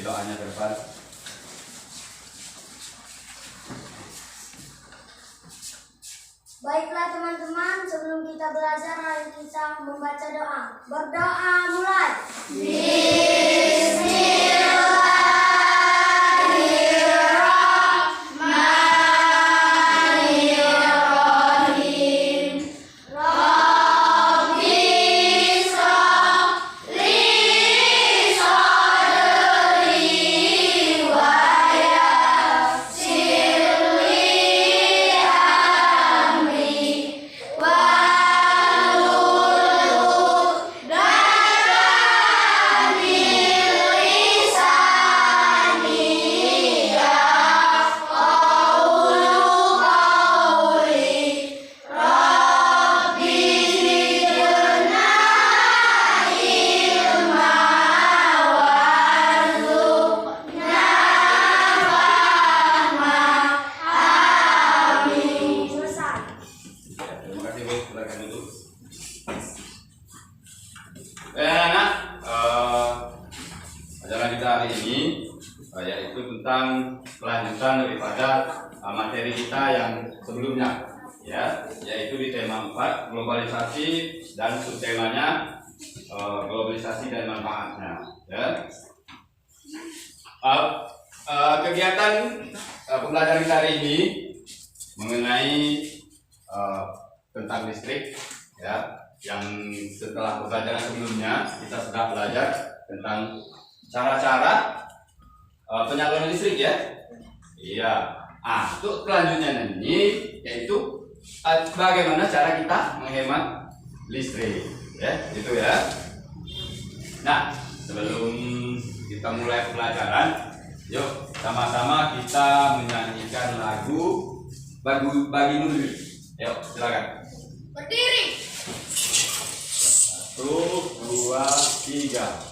doanya ke depan. Baiklah teman-teman, sebelum kita belajar, mari kita membaca doa. Berdoa mulai. Ajaran kita hari ini yaitu tentang kelanjutan daripada materi kita yang sebelumnya, ya, yaitu di tema 4 globalisasi dan subtemanya globalisasi dan manfaatnya, ya. Kegiatan pembelajaran kita hari ini mengenai tentang listrik, ya, yang setelah pembelajaran sebelumnya kita sudah belajar tentang cara-cara penyaluran listrik, ya. Iya. Untuk kelanjutannya ini yaitu bagaimana cara kita menghemat listrik, ya, gitu ya. Nah, sebelum kita mulai pembelajaran, yuk sama-sama kita menyanyikan lagu Bagi Nuri. Yuk, silakan. Berdiri. 1, 2, 3.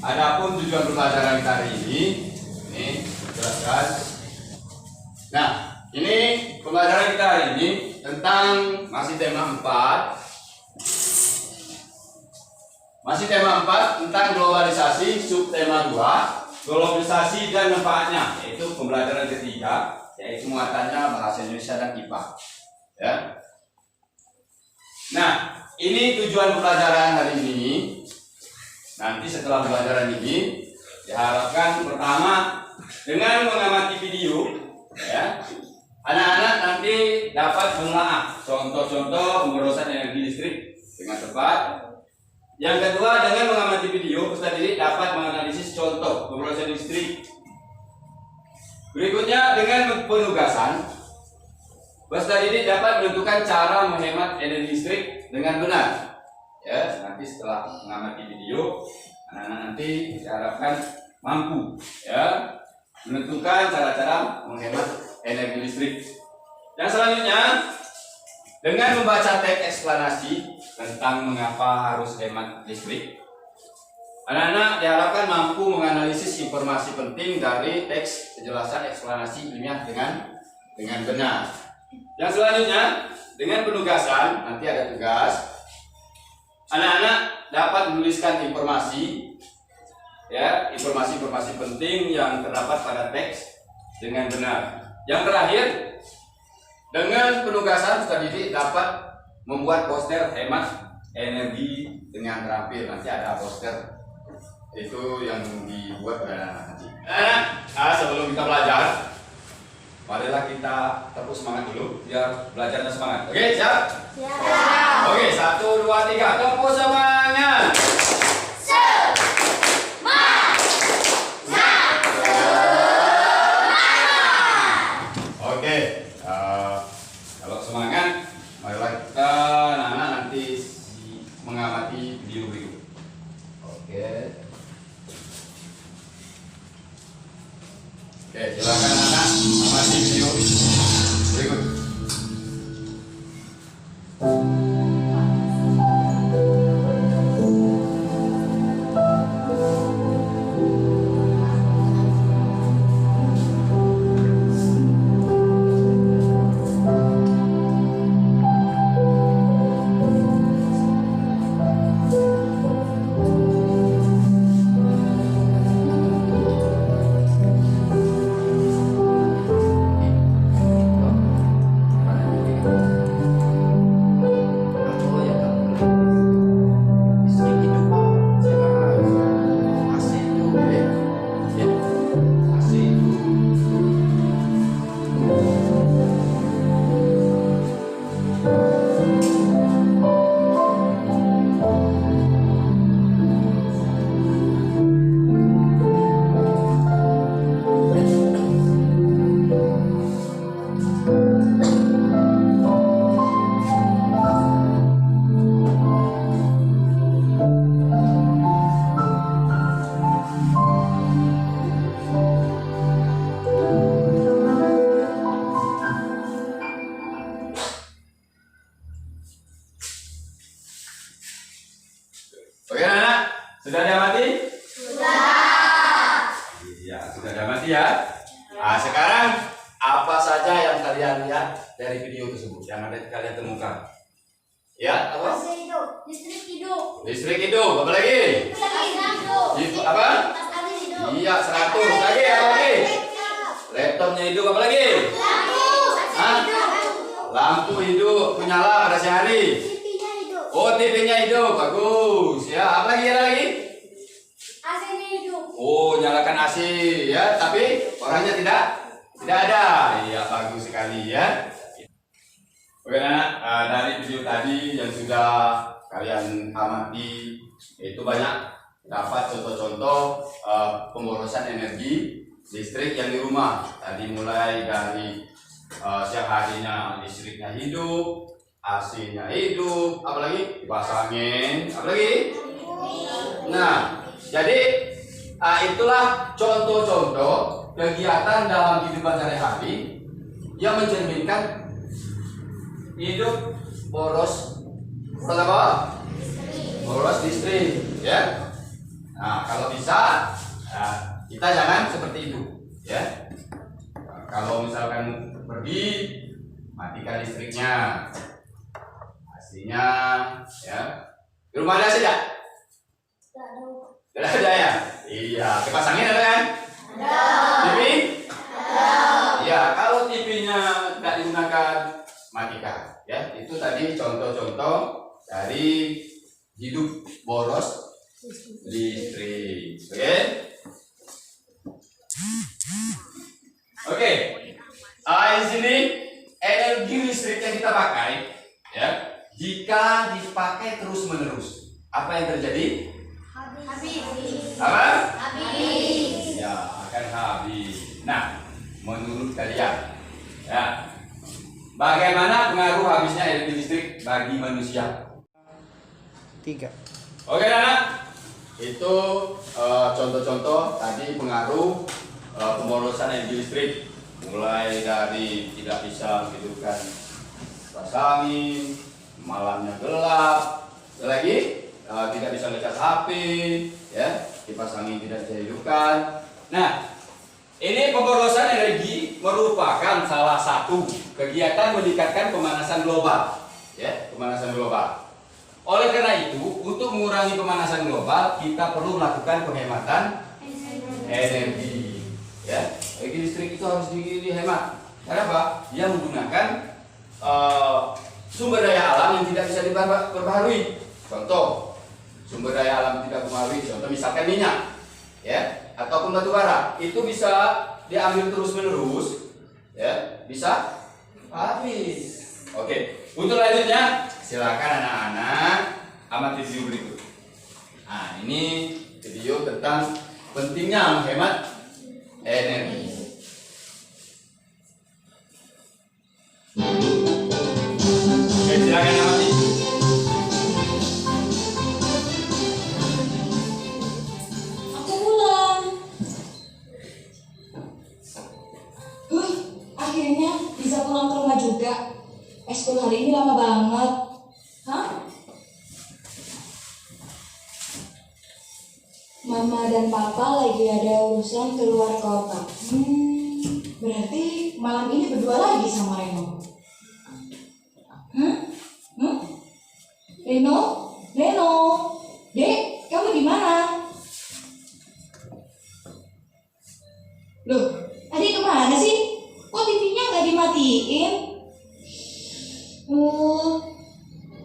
Adapun tujuan pembelajaran kita hari ini jelaskan. Nah, ini pembelajaran kita hari ini tentang masih tema 4. Masih tema 4 tentang globalisasi, subtema 2, globalisasi dan manfaatnya, yaitu pembelajaran ketiga, yaitu muatannya bahasa Indonesia dan IPA. Ya. Nah, ini tujuan pembelajaran hari ini. Nanti setelah pembelajaran ini diharapkan pertama dengan mengamati video, ya, anak-anak nanti dapat menelaah contoh-contoh pemborosan energi listrik dengan tepat. Yang kedua, dengan mengamati video, peserta didik dapat menganalisis contoh pemborosan listrik. Berikutnya, dengan penugasan, peserta didik dapat menentukan cara menghemat energi listrik dengan benar. Ya, nanti setelah mengamati video, anak-anak nanti diharapkan mampu, ya, menentukan cara-cara menghemat energi listrik. Yang selanjutnya, dengan membaca teks eksplanasi tentang mengapa harus hemat listrik, anak-anak diharapkan mampu menganalisis informasi penting dari teks penjelasan eksplanasi ilmiah dengan benar. Yang selanjutnya, dengan penugasan, nanti ada tugas. Anak-anak dapat menuliskan informasi, ya, informasi-informasi penting yang terdapat pada teks dengan benar. Yang terakhir, dengan penugasan peserta didik dapat membuat poster hemat energi dengan terampil. Nanti ada poster Itu yang dibuat oleh anak nanti. Sebelum kita belajar, marilah kita tepuk semangat dulu biar belajarnya semangat. Oke, siap? Siap. Oke, 1, 2, 3, tepuk semangat. Oke, kalau semangat, marilah kita anak-anak nanti mengamati video berikut. Oke. Oke, silakan anak amati video berikut. Oke anak, sudah diamati? Sudah. Iya, sudah diamati ya. Nah, sekarang apa saja yang kalian lihat dari video tersebut yang ada kalian temukan? Ya, apa? AC hidup. Listrik hidup. Listrik hidup, apa lagi? Hidup. Apa? Tas angin hidup. Iya, 100 lagi, apa lagi? Laptopnya hidup, apa lagi? Hah? Lampu hidup, menyala pada siang hari. TV-nya hidup. Oh, TV-nya hidup, bagus. Ya, apa lagi? Ada lagi? AC-nya hidup. Oh, nyalakan AC ya, tapi orangnya tidak ada. Iya, bagus sekali ya. Oke anak, dari video tadi yang sudah kalian amati itu banyak dapat contoh-contoh pemborosan energi listrik yang di rumah. Tadi mulai dari siang harinya listriknya hidup, AC-nya hidup, apalagi kipas angin, apalagi. Nah, jadi itulah contoh-contoh kegiatan dalam kehidupan sehari-hari yang mencerminkan hidup boros apa? Boros listrik, ya. Nah, kalau bisa kita jangan seperti itu, ya. Kalau misalkan pergi, matikan listriknya, AC-nya, ya. Di rumah ada tidak? Tidak ada ya? Iya, kipas angin ada kan? Ada. TV? Ada. Iya, kalau TV-nya tidak digunakan, matikan. Ya, itu tadi contoh-contoh dari hidup boros listrik. Oke? Oke. Di sini energi listrik yang kita pakai, ya, jika dipakai terus-menerus, apa yang terjadi? Habis. Apa? Habis. Ya, akan habis. Nah, menurut kalian, ya, bagaimana pengaruh habisnya energi listrik bagi manusia? 3. Oke, anak. Itu contoh-contoh tadi pengaruh pemborosan energi listrik, mulai dari tidak bisa menghidupkan kipas angin, malamnya gelap, lagi tidak bisa ngecas HP, ya, kipas angin tidak bisa dihidupkan. Nah, ini pemborosan energi merupakan salah satu kegiatan meningkatkan pemanasan global, ya, pemanasan global. Oleh karena itu, untuk mengurangi pemanasan global, kita perlu melakukan penghematan energi, ya. Energi listrik itu harus dihemat. Kenapa? Dia menggunakan sumber daya alam yang tidak bisa diperbaharui. Contoh, sumber daya alam tidak mempengaruhi, contoh misalkan minyak, ya, ataupun batu bara, itu bisa diambil terus menerus, ya, bisa habis. Oke, untuk lanjutnya silakan anak-anak amati video berikut. Nah, ini video tentang pentingnya menghemat energi. Oke, silakan amati. Aku pulang. Akhirnya bisa pulang ke rumah juga. Ekskul hari ini lama banget. Hah? Mama dan Papa lagi ada urusan keluar kota. Berarti malam ini berdua lagi sama Reno. Reno? Reno? Dek, kamu di mana? Loh, adik kemana sih? Kok TV-nya nggak dimatiin?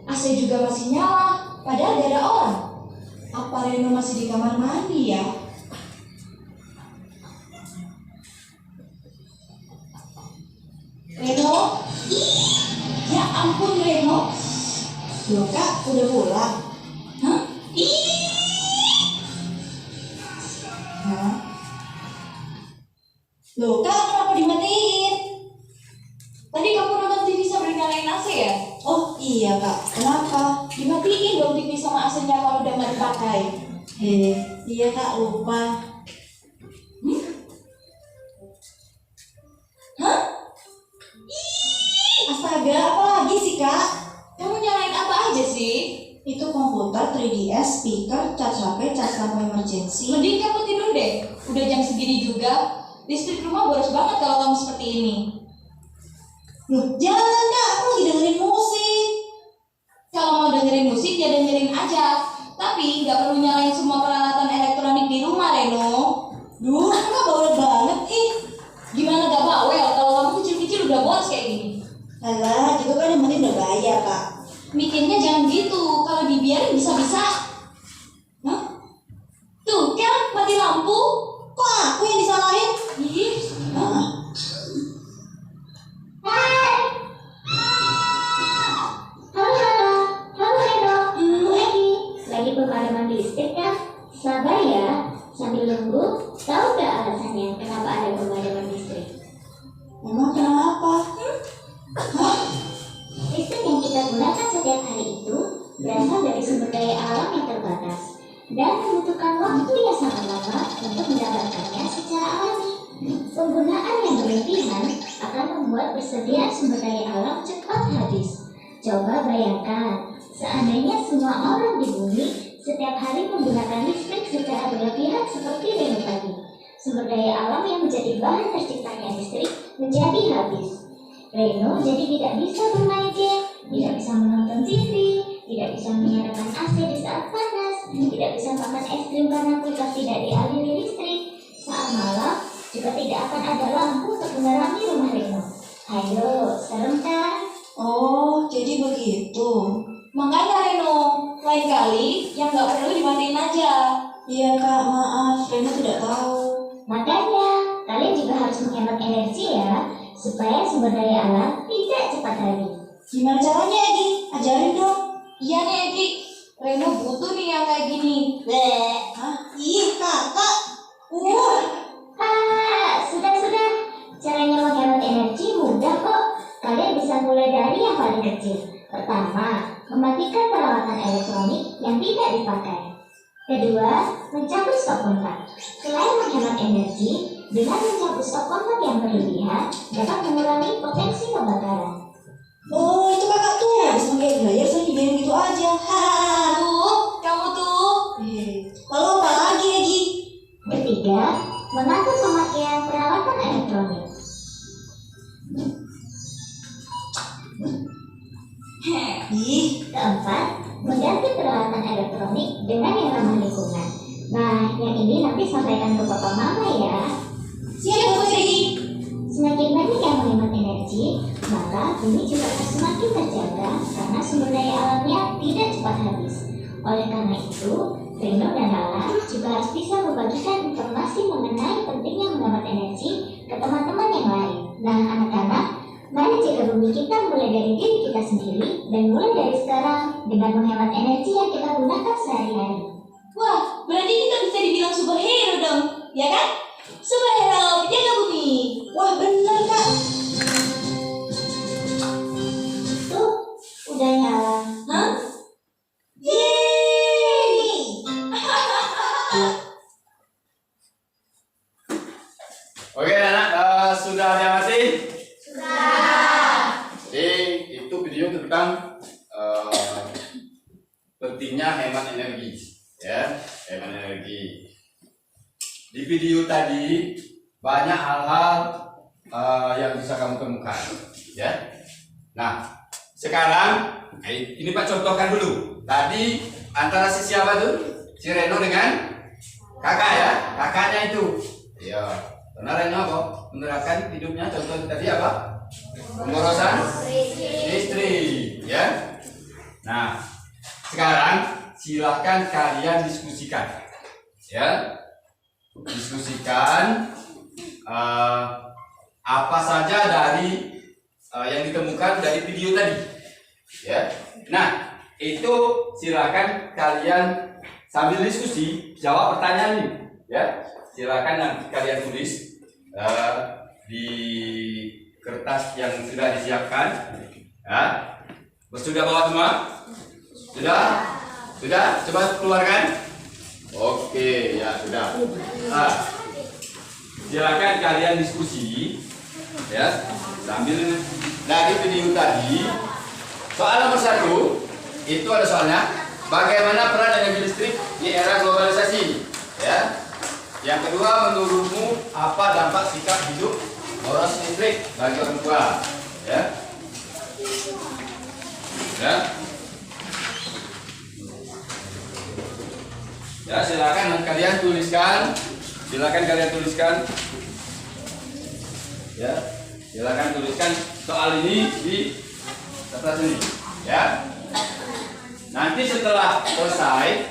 AC juga masih nyala, padahal gak ada orang. Apa Reno masih di kamar mandi ya? Reno? Ya ampun Reno. Loh kak, udah pulang? Hah? Hah? Loh kak, kenapa dimatiin? Tadi kamu nonton TV sambil nyalain AC ya? Oh iya kak, kenapa? Dimatiin dong TV sama AC-nya kalau udah nggak dipakai. Iya kak, lupa. Hah? Astaga, apa lagi sih kak? Kamu nyalain apa aja sih? Itu komputer, 3DS, speaker, charge HP, charge lampu emergency. Mending kamu tidur deh. Udah jam segini juga. Listrik rumah boros banget kalau kamu seperti ini. Loh, jangan kak, aku lagi dengerin musik. Kalau mau dengerin musik, ya dengerin aja. Tapi nggak perlu nyalain semua peralatan elektronik di rumah, Reno. Duh, aku gak bawel banget, Gimana gak bawel kalau kamu kecil-kecil udah boros kayak gini? Alah, itu kan yang penting udah bayar, kak. Mikirnya jangan gitu, kalau dibiarin bisa-bisa. Hah? Tuh, kan mati lampu. Kok aku yang disalahin? Ih, Lagi pemadaman listrik kan? Sabar ya, sambil nunggu. Tahu nggak alasannya kenapa ada pemadaman listrik? Emang kenapa? Listrik yang kita gunakan setiap hari itu berasal dari sumber daya alam yang terbatas dan membutuhkan waktu yang sangat lama untuk mendapatkannya secara alami. Penggunaan yang berlebihan akan membuat persediaan sumber daya alam cepat habis. Coba bayangkan, seandainya semua orang di bumi setiap hari menggunakan listrik secara berlebihan seperti Reno tadi, sumber daya alam yang menjadi bahan terciptanya listrik menjadi habis. Reno jadi tidak bisa bermain game, tidak bisa menonton TV, tidak bisa menyalakan AC di saat panas, tidak bisa makan es krim karena kulkas tidak dialiri listrik. Saat malam juga tidak akan ada lampu untuk menerangi rumah Reno. Ayo, serem kan? Oh, jadi begitu. Makanya Reno, lain kali yang nggak perlu dimatiin aja. Iya kak, maaf, Reno tidak tahu. Makanya, kalian juga harus menghemat energi ya, supaya sumber daya alam tidak cepat habis. Gimana caranya Egi? Ajarin dong. Iya nih Egi, Reno butuh nih yang kayak gini. Hah? Ih kakak. Sudah. Caranya menghemat energi mudah kok. Kalian bisa mulai dari yang paling kecil. Pertama, mematikan peralatan elektronik yang tidak dipakai. Kedua, mencabut stop kontak. Selain menghemat energi, dengan mencabut stop kontak yang berlebihan dapat mengurangi potensi kebakaran. Oh, itu kakak tuh habis pakai dryer saya dibiarin gitu aja. Kamu tuh. Lalu apa lagi Egi? Ketiga, mengatur pemakaian peralatan elektronik. Keempat, mengganti peralatan elektronik dengan yang ramah lingkungan. Nah, yang ini nanti sampaikan ke papa mama ya. Siap Bu Egi. Semakin banyak yang menghemat energi, maka bumi juga akan semakin terjaga karena sumber daya alamnya tidak cepat habis. Oleh karena itu, Rino dan Lala juga harus bisa membagikan informasi mengenai pentingnya menghemat energi ke teman-teman yang lain. Nah, anak-anak, mari jaga bumi kita mulai dari diri kita sendiri dan mulai dari sekarang dengan menghemat energi yang kita gunakan sehari-hari. Wah, berarti kita bisa dibilang superhero dong, ya kan? Superhero penjaga bumi. Wah, benar Kak. Tuh, udah nyala. Hah? Yeay! Oke anak, sudah diamati? Sudah. Jadi itu video tentang pentingnya hemat energi, ya, hemat energi. Di video tadi banyak hal-hal yang bisa kamu temukan, ya. Nah, sekarang ini Pak contohkan dulu. Tadi antara si siapa tuh? Si Reno dengan kakak ya, kakaknya itu. Ya, karena Reno apa? Menerapkan hidupnya. Contoh tadi apa? Pemborosan listrik, ya. Nah, sekarang silahkan kalian diskusikan, ya. Diskusikan apa saja dari yang ditemukan dari video tadi, ya. Nah, itu silakan kalian sambil diskusi jawab pertanyaan ini, ya. Silakan nanti kalian tulis di kertas yang sudah disiapkan, ya. Sudah bawa semua? Sudah? Sudah? Coba keluarkan. Oke, ya sudah. Silakan kalian diskusi, ya, sambil dari video tadi. Soal nomor 1 itu ada soalnya bagaimana peran energi listrik di era globalisasi, ya. Yang kedua, menurutmu apa dampak sikap hidup boros listrik bagi orang tua, ya. Ya. Ya, silakan kalian tuliskan. Silakan kalian tuliskan. Ya, silakan tuliskan soal ini di kertas ini, ya. Nanti setelah selesai,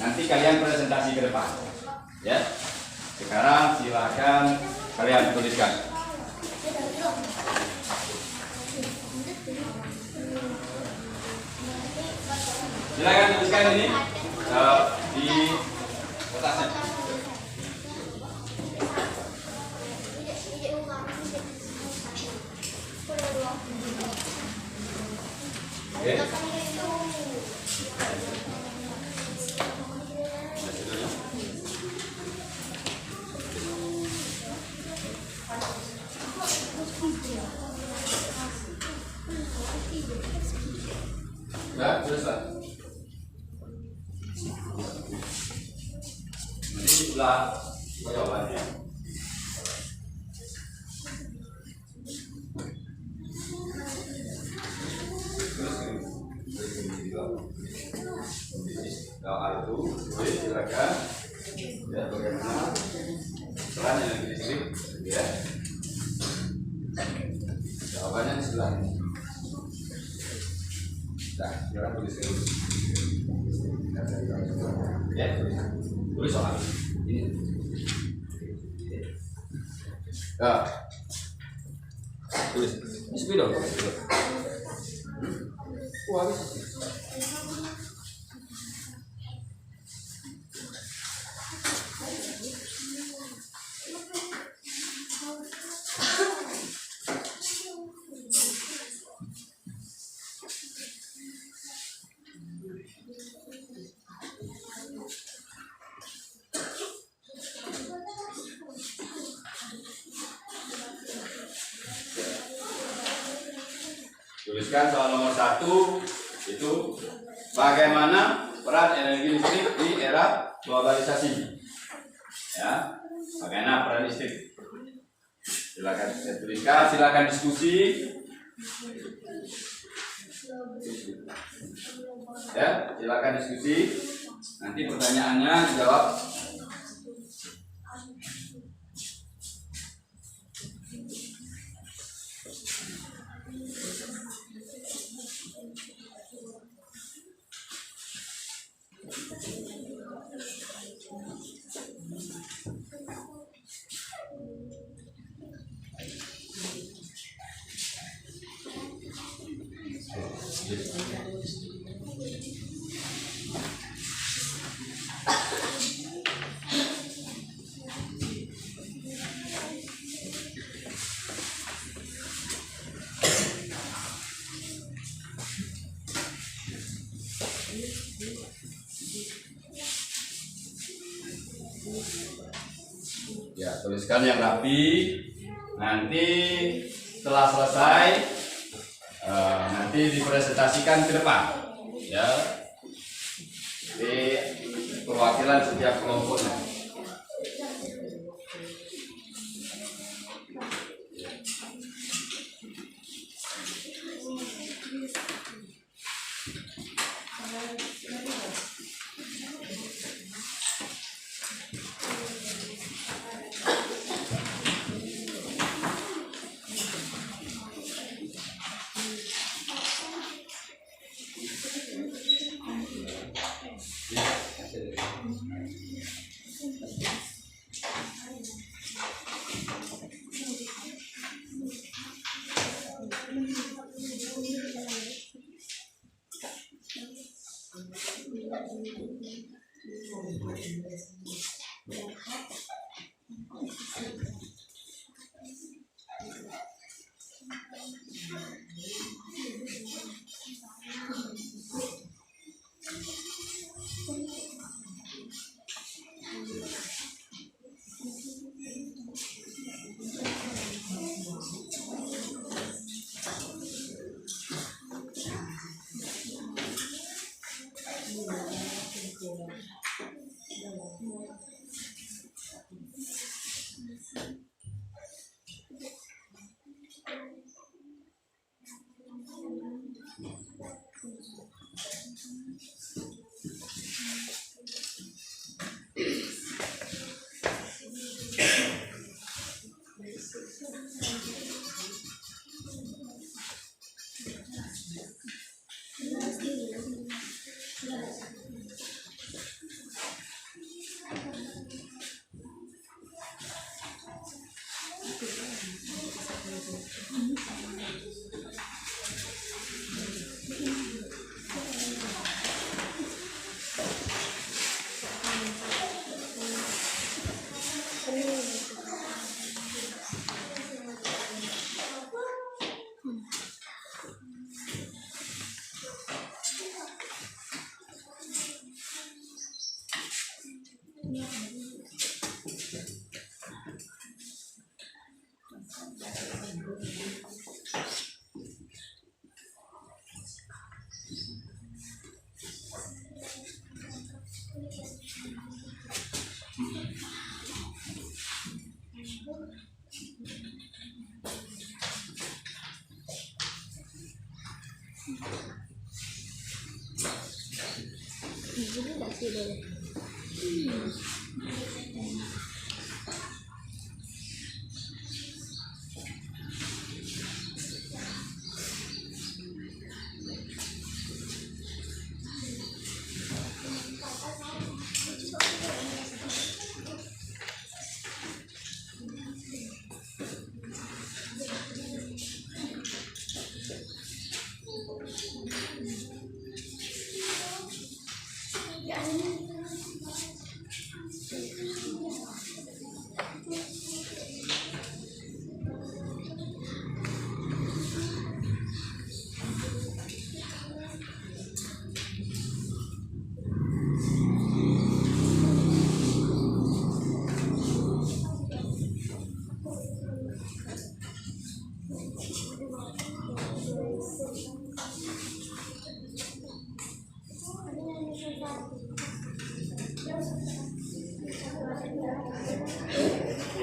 nanti kalian presentasi ke depan, ya. Sekarang silakan kalian tuliskan. Silakan tuliskan ini di kertasnya. Oke. Ya, selesai. Nanti setelah jawabannya. Doa itu boleh silakan, ya, bagaimana peran energi listrik, ya. Jawabannya di sebelah ini. Nah, sekarang tulis dulu. Ya, tulis soal ini. Nah, tulis. Ini sepi dong. Habis. Tuliskan soal nomor 1 itu bagaimana peran energi listrik di era globalisasi, ya. Bagaimana peran listrik? Silakan saya tuliskan, silakan diskusi, ya. Silakan diskusi. Nanti pertanyaannya dijawab. Ya, tuliskan yang rapi. Nanti setelah selesai, nanti dipresentasikan ke depan. Ya, di perwakilan setiap kelompoknya.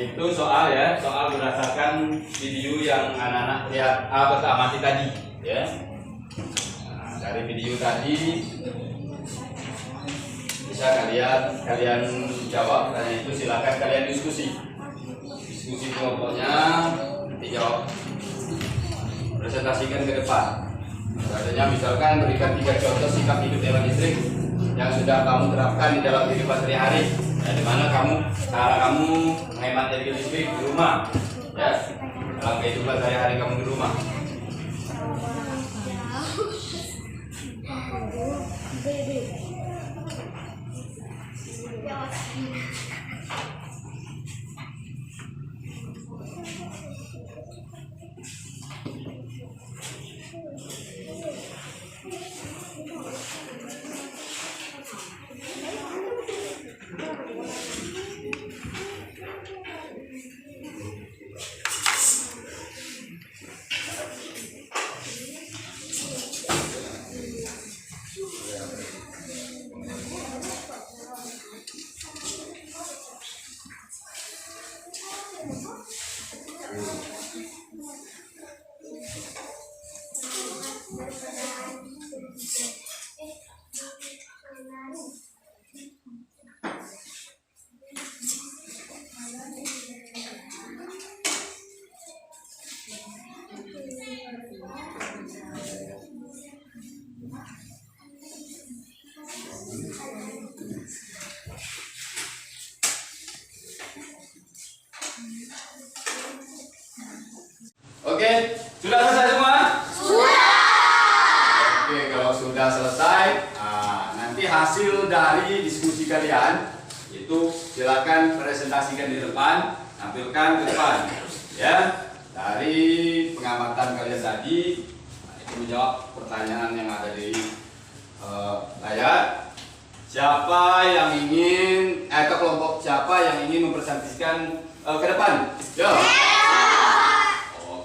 Itu soal ya, soal berdasarkan video yang anak-anak lihat amati tadi ya. Nah, dari video tadi bisa kalian jawab, dan itu silakan kalian diskusi kelompoknya, nanti jawab, presentasikan ke depan. Contohnya misalkan berikan 3 contoh sikap hidup hewan listrik yang sudah kamu terapkan di dalam kehidupan sehari-hari. Ya, di mana cara kamu menghemat energi listrik di rumah, ya, dalam kehidupan sehari-hari kamu di rumah. Oke, sudah selesai semua? Oke, kalau sudah selesai, nanti hasil dari diskusi kalian itu silakan presentasikan di depan, tampilkan ke depan, ya. Dari pengamatan kalian tadi, itu menjawab pertanyaan yang ada di layar. Siapa yang ingin, atau kelompok siapa yang ingin mempresentasikan ke depan? Yo.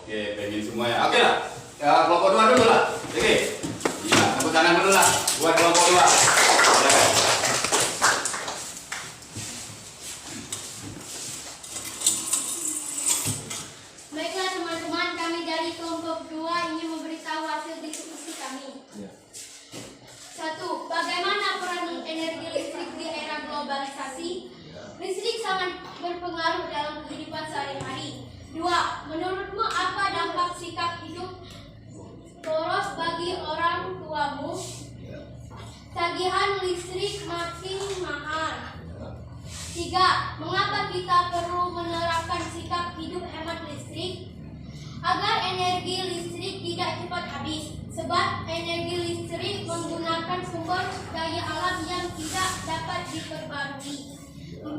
Oke, pengen semua ya. Oke lah. Kelompok 2 dulu lah. Oke. Iya, tepuk tangan dulu lah buat kelompok 2. Silakan. Baiklah teman-teman, kami dari kelompok 2 ingin memberitahu hasil diskusi kami. 1. Bagaimana peran energi listrik di era globalisasi? Listrik sangat berpengaruh dalam kehidupan sehari-hari. 2. Menurutmu apa dampak sikap hidup boros bagi orang tuamu? Tagihan listrik makin mahal. 3. Mengapa kita perlu menerapkan sikap hidup hemat listrik? Agar energi listrik tidak cepat habis. Sebab energi listrik menggunakan sumber daya alam yang tidak dapat diperbarui. 4.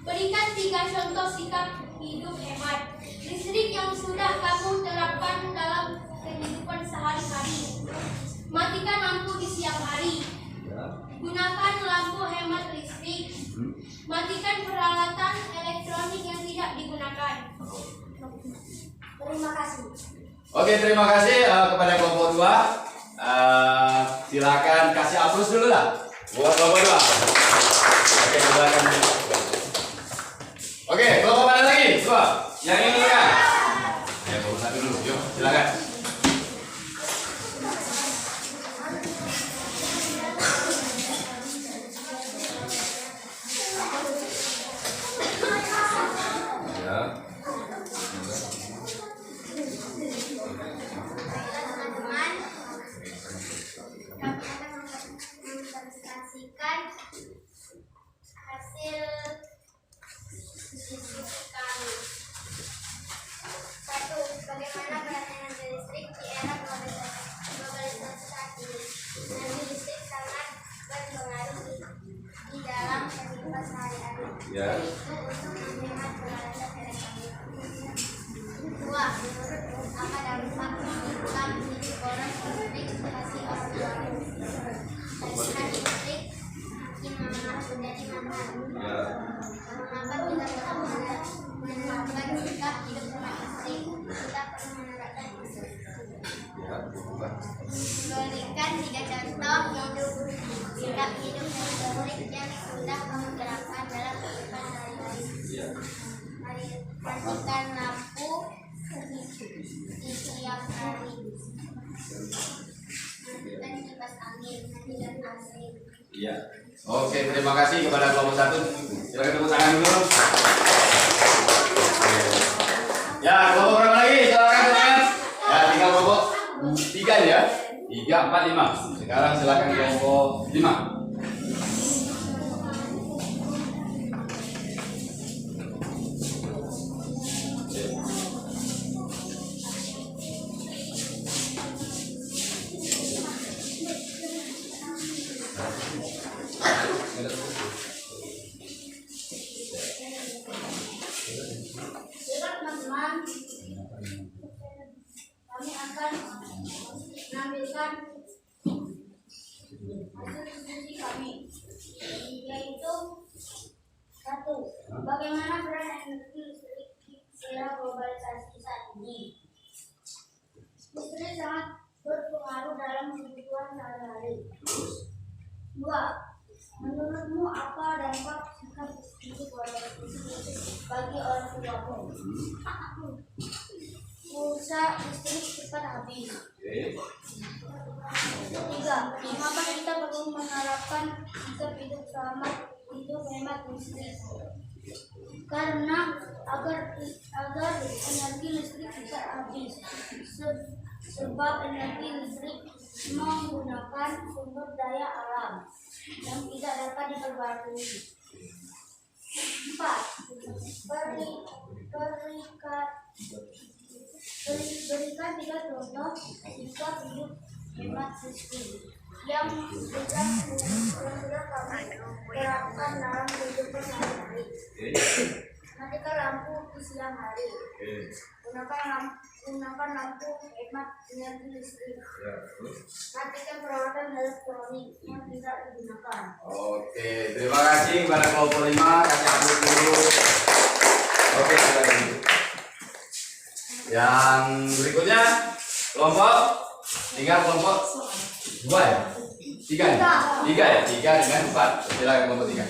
Berikan 3 contoh sikap hidup hemat listrik yang sudah kamu terapkan dalam kehidupan sehari-hari. Matikan lampu di siang hari. Gunakan lampu hemat listrik. Matikan peralatan elektronik yang tidak digunakan. Terima kasih. Oke, terima kasih kepada kelompok 2. Silakan kasih aplaus dulu lah buat kelompok 2. Oke, silakan. Oke, kelompok mana lagi? Coba, yang ini kan? Ya, kelompok 1 dulu. Yuk, silakan. Ya. Teman-teman, kami akan mempresentasikan hasil diskusi kami. 1. Bagaimana peran energi listrik di era globalisasi saat ini? Energi listrik sangat berpengaruh di dalam kehidupan sehari-hari. Ya. Yaitu untuk menghemat peralatan elektronik. 2. Menurutmu apa dampak sikap hidup boros listrik bagi orang tuamu? Tagihan listrik makin mahal menjadi mahal. Ya. Mengapa kita perlu menerapkan sikap hidup hemat listrik? Kita perlu menerapkan Ya. berikan 3 contoh hidup sikap hidup hemat listrik yang sudah kamu terapkan dalam kehidupan sehari-hari. Ya. Matikan lampu di siang hari. Matikan kipas angin. Matikan AC. Iya. Oke, terima kasih kepada kelompok 1. Silakan tepuk tangan dulu. Ya, kelompok berapa lagi? Silakan tepuk tangan. Ya, tinggal kelompok 3 ya. 3, 4, 5. Sekarang silakan kelompok 5. Teman-teman, kami akan menampilkan hasil diskusi kami, yaitu 1. Bagaimana peran energi listrik di era globalisasi saat ini? Listrik sangat berpengaruh dalam kehidupan sehari-hari. 2. Menurutmu apa dampak sikap hidup boros listrik bagi orang tuamu? Pulsa listrik cepat habis. 3. Mengapa kita perlu menerapkan sikap hidup hemat listrik? Karena agar energi listrik tidak habis. Sebab energi listrik menggunakan sumber daya alam yang tidak dapat diperbarui. 4. Berikan 3 contoh sikap hidup hemat listrik yang sudah kami terapkan dalam kehidupan sehari-hari. Matikan lampu di siang hari. Gunakan lampu hemat energi listrik. Matikan peralatan elektronik yang tidak digunakan. Oke, terima kasih kepada kelompok 5. Kasih aplaus dulu. Oke, silakan. Yang berikutnya kelompok 3, kelompok 2 ya? 3 ya? 3 ya? 3 dengan 4. Silakan kelompok 3.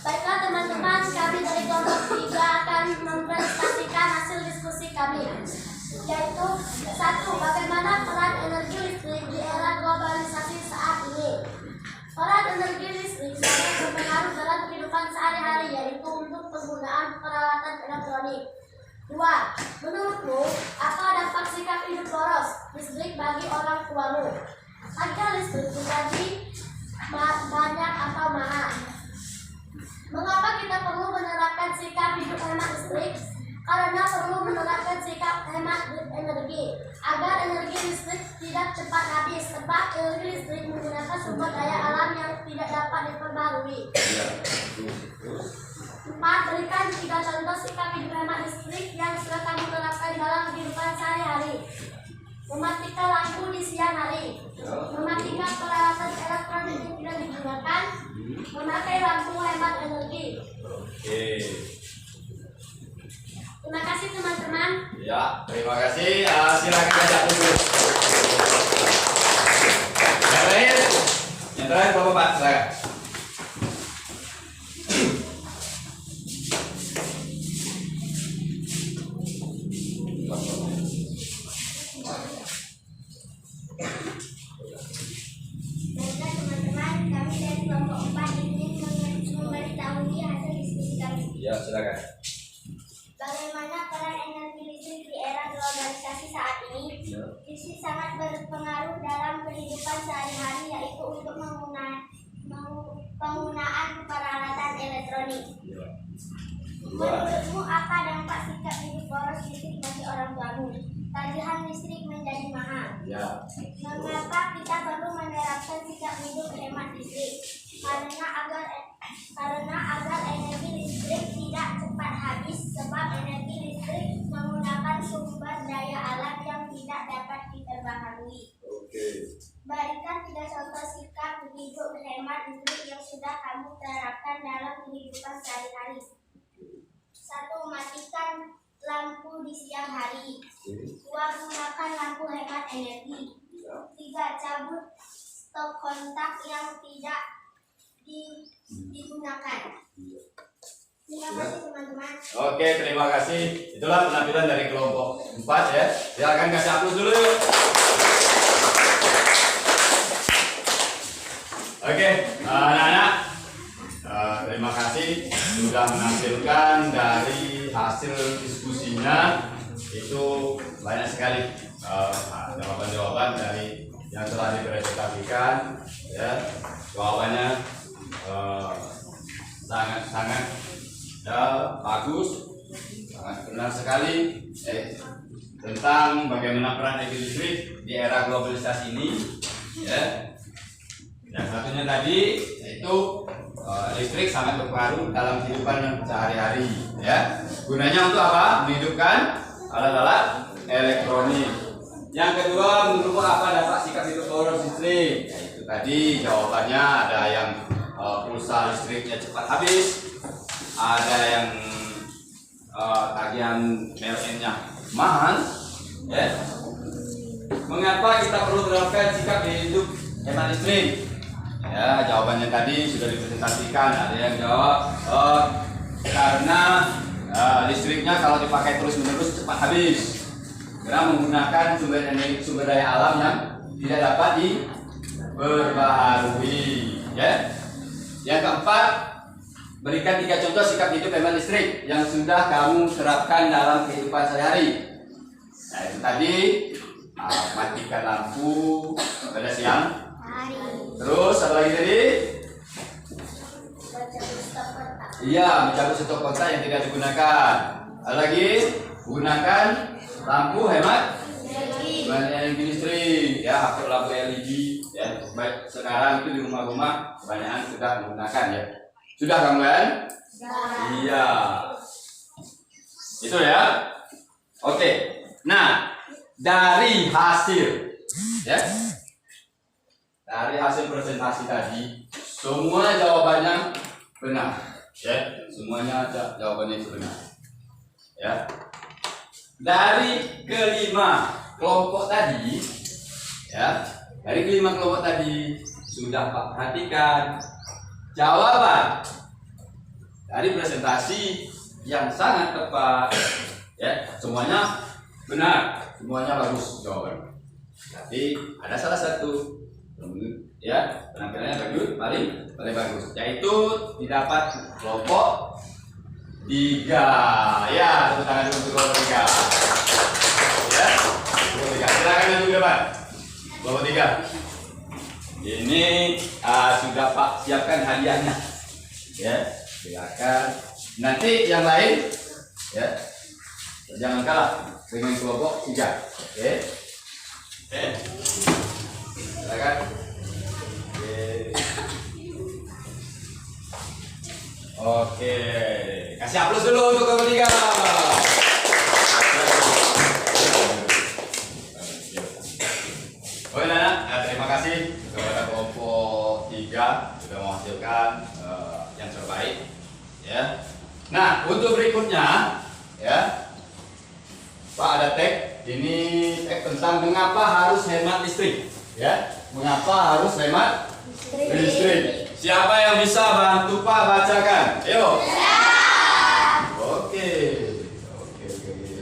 Baiklah teman-teman, kami dari kelompok 3 akan mempresentasikan hasil diskusi kami, yaitu 1. Bagaimana peran energi listrik di era globalisasi saat ini. Peran energi listrik sangat berpengaruh dalam kehidupan sehari-hari, yaitu untuk penggunaan peralatan elektronik. 2. Menurutmu, apa dampak sikap hidup boros listrik bagi orang tuamu? Harga listrik menjadi banyak atau mahal? Mengapa kita perlu menerapkan sikap hidup hemat listrik? Karena perlu menerapkan sikap hemat energi agar energi listrik tidak cepat habis, sebab energi listrik menggunakan sumber daya alam yang tidak dapat diperbarui. 4. Berikan 3 contoh sikap hidup hemat listrik yang sudah kamu terapkan dalam kehidupan sehari-hari. Mematikan lampu di siang hari, mematikan peralatan elektronik yang tidak digunakan, memakai lampu hemat energi. Oke. Terima kasih teman-teman. Ya, terima kasih. Silakan baca dulu. Yang terakhir kelompok 4, silakan. Baiklah teman-teman, kami dari kelompok 4 ingin memberitahu hasil diskusi kami. Ya, silakan. Bagaimana peran energi listrik di era globalisasi saat ini? Listrik sangat berpengaruh dalam kehidupan sehari-hari, yaitu untuk penggunaan peralatan elektronik. Menurutmu apa dampak sikap hidup boros listrik bagi orang tuamu? Tagihan listrik menjadi mahal. Ya. Mengapa kita perlu menerapkan sikap hidup hemat listrik? Karena agar energi listrik tidak cepat habis, sebab energi listrik menggunakan sumber daya alam yang tidak dapat diperbaharui. Oke. Berikan 3 contoh sikap hidup hemat listrik yang sudah kamu terapkan dalam kehidupan sehari-hari. 1. Matikan lampu di siang hari. 2. Gunakan lampu hemat energi. 3. Cabut stop kontak yang tidak digunakan. Terima kasih teman-teman. Oke, terima kasih. Itulah penampilan dari kelompok 4 ya. Silakan kasih aplaus dulu yuk. Oke, anak-anak, terima kasih sudah menampilkan dari hasil diskusinya. Itu banyak sekali jawaban-jawaban dari yang telah dipresentasikan ya. Jawabannya sangat-sangat bagus, sangat benar sekali tentang bagaimana peran energi listrik di era globalisasi ini ya. Yang satunya tadi yaitu listrik sangat berpengaruh dalam kehidupan sehari-hari ya. Gunanya untuk apa? Menghidupkan alat-alat elektronik. Yang kedua, menurutmu apa dampak sikap hidup boros listrik? Itu tadi jawabannya ada yang pulsa listriknya cepat habis, ada yang tagihan PLN-nya mahal ya. Mengapa kita perlu menerapkan sikap hidup hemat listrik? Ya, jawabannya tadi sudah dipresentasikan. Ada yang jawab karena listriknya kalau dipakai terus-menerus cepat habis, karena menggunakan sumber daya alam yang tidak dapat diperbaharui ya. Yang keempat, berikan 3 contoh sikap hidup hemat listrik yang sudah kamu terapkan dalam kehidupan sehari-hari. Nah, itu tadi matikan lampu pada siang. Hari. Terus apa lagi tadi? Baca stok kotak. Iya, mencabut stok kotak yang tidak digunakan. Ada lagi? Gunakan lampu hemat energi listrik. Ya, pakai lampu LED. Ya, baik sekarang itu di rumah-rumah kebanyakan sudah menggunakan ya. Sudah kawan? Iya. Itu ya. Oke. Nah, dari hasil ya. Dari hasil presentasi tadi, semua jawabannya benar. Ya, semuanya jawabannya itu benar. Ya. Dari kelima kelompok tadi, ya, dari kelima kelompok tadi sudah Pak perhatikan jawaban dari presentasi yang sangat tepat, ya, semuanya benar, semuanya bagus jawabannya. Tapi ada salah satu, ya, penampilannya bagus, paling bagus, yaitu didapat kelompok 3. Ya, tepuk tangan dulu untuk kelompok 3. Ya, kelompok 3. Silakan maju ke depan. Kelompok 3. Ini sudah Pak siapkan hadiahnya. Ya, silakan. Nanti yang lain, ya, jangan kalah dengan kelompok 3. Oke. Oke. Silakan. Oke, kasih aplaus dulu untuk kelompok 3. Oke, Nana, terima kasih kepada kelompok 3 sudah menghasilkan yang terbaik. Ya. Nah, untuk berikutnya, ya, Pak ada tag. Ini tag tentang mengapa harus hemat listrik. Ya, mengapa harus hemat listrik. Siapa yang bisa bantu Pak bacakan? Ayo. Oke.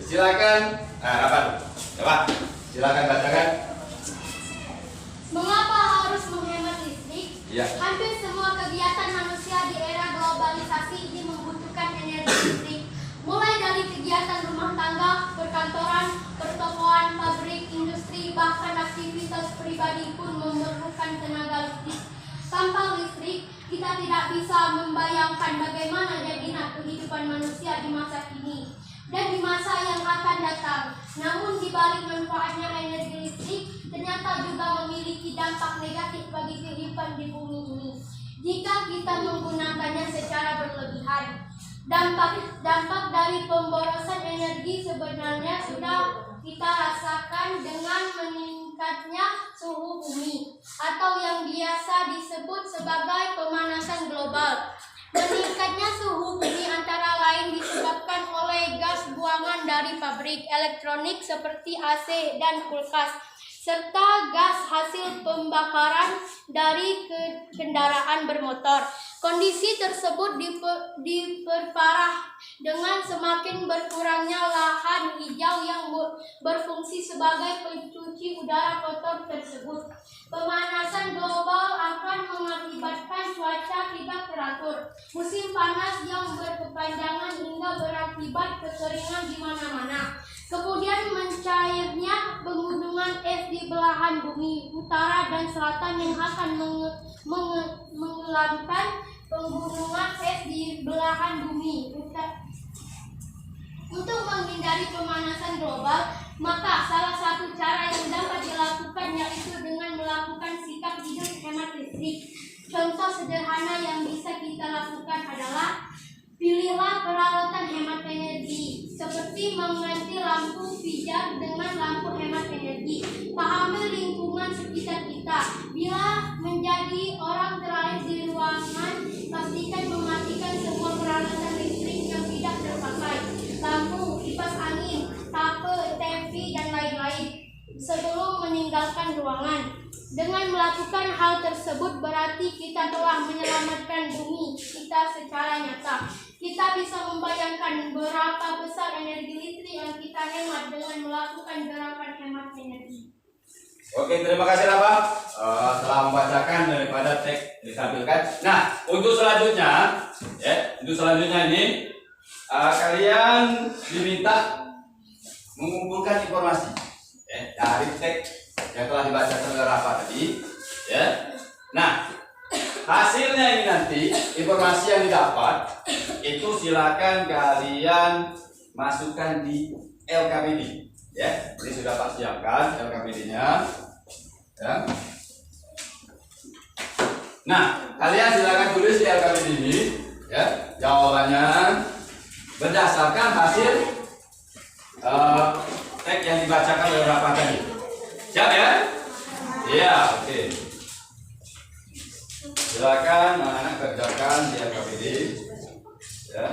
Silakan. Dapat. Silakan bacakan. Mengapa harus menghemat listrik? Ya. Hampir semua kegiatan manusia di era globalisasi ini membutuhkan energi listrik. Mulai dari kegiatan rumah tangga, perkantoran, pertokoan, pabrik, industri, bahkan aktivitas pribadi pun memerlukan tenaga listrik. Tanpa listrik, kita tidak bisa membayangkan bagaimana jadinya kehidupan manusia di masa kini dan di masa yang akan datang. Namun di balik manfaatnya energi listrik ternyata juga memiliki dampak negatif bagi kehidupan di bumi ini jika kita menggunakannya secara berlebihan. Dampak dari pemborosan energi sebenarnya sudah kita rasakan dengan meningkatnya suhu bumi atau yang biasa disebut sebagai pemanasan global. Meningkatnya suhu bumi antara lain disebabkan oleh gas buangan dari pabrik elektronik seperti AC dan kulkas, serta gas hasil pembakaran dari kendaraan bermotor. Kondisi tersebut diperparah dengan semakin berkurangnya lahan hijau yang berfungsi sebagai pencuci udara kotor tersebut. Pemanasan global akan mengakibatkan cuaca tidak teratur, musim panas yang berkepanjangan hingga berakibat kekeringan di mana-mana. Kemudian mencairnya pegunungan es di belahan bumi utara dan selatan yang akan mengelamkan pegunungan es di belahan bumi utara. Untuk menghindari pemanasan global, maka salah satu cara yang dapat dilakukan yaitu dengan melakukan sikap hidup hemat listrik. Contoh sederhana yang bisa kita lakukan adalah pilihlah peralatan hemat energi, seperti mengganti lampu pijar dengan lampu hemat energi. Pahami lingkungan sekitar kita. Bila menjadi orang terakhir di ruangan, pastikan mematikan semua peralatan listrik yang tidak terpakai, lampu, kipas angin, tape, TV, dan lain-lain, sebelum meninggalkan ruangan. Dengan melakukan hal tersebut berarti kita telah menyelamatkan bumi kita secara nyata. Kita bisa membayangkan berapa besar energi listrik yang kita hemat dengan melakukan gerakan hemat energi. Oke, terima kasih Pak telah membacakan daripada teks ditampilkan. Nah, untuk selanjutnya ini kalian diminta mengumpulkan informasi. dari teks yang telah dibacakan oleh Rafa tadi, ya. Nah, hasilnya ini nanti informasi yang didapat itu silakan kalian masukkan di LKPD, ya. Ini sudah Pak siapkan LKPD-nya, ya. Nah, kalian silakan tulis di LKPD ini, ya, jawabannya berdasarkan hasil teks yang dibacakan oleh Rafa tadi. Siap ya? Iya, oke. Silakan anak-anak kerjakan di LKPD, ya.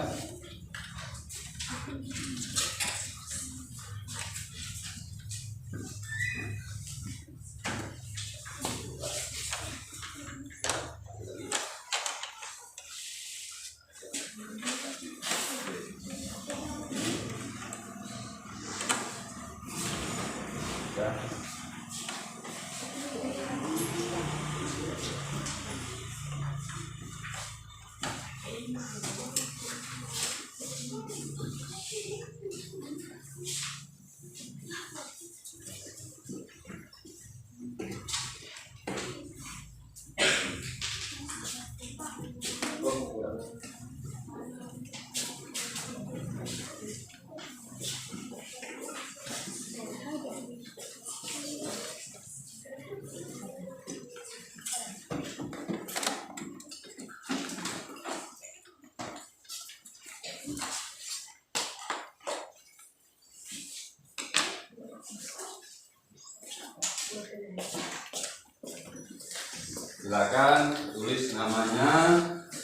Silakan tulis namanya,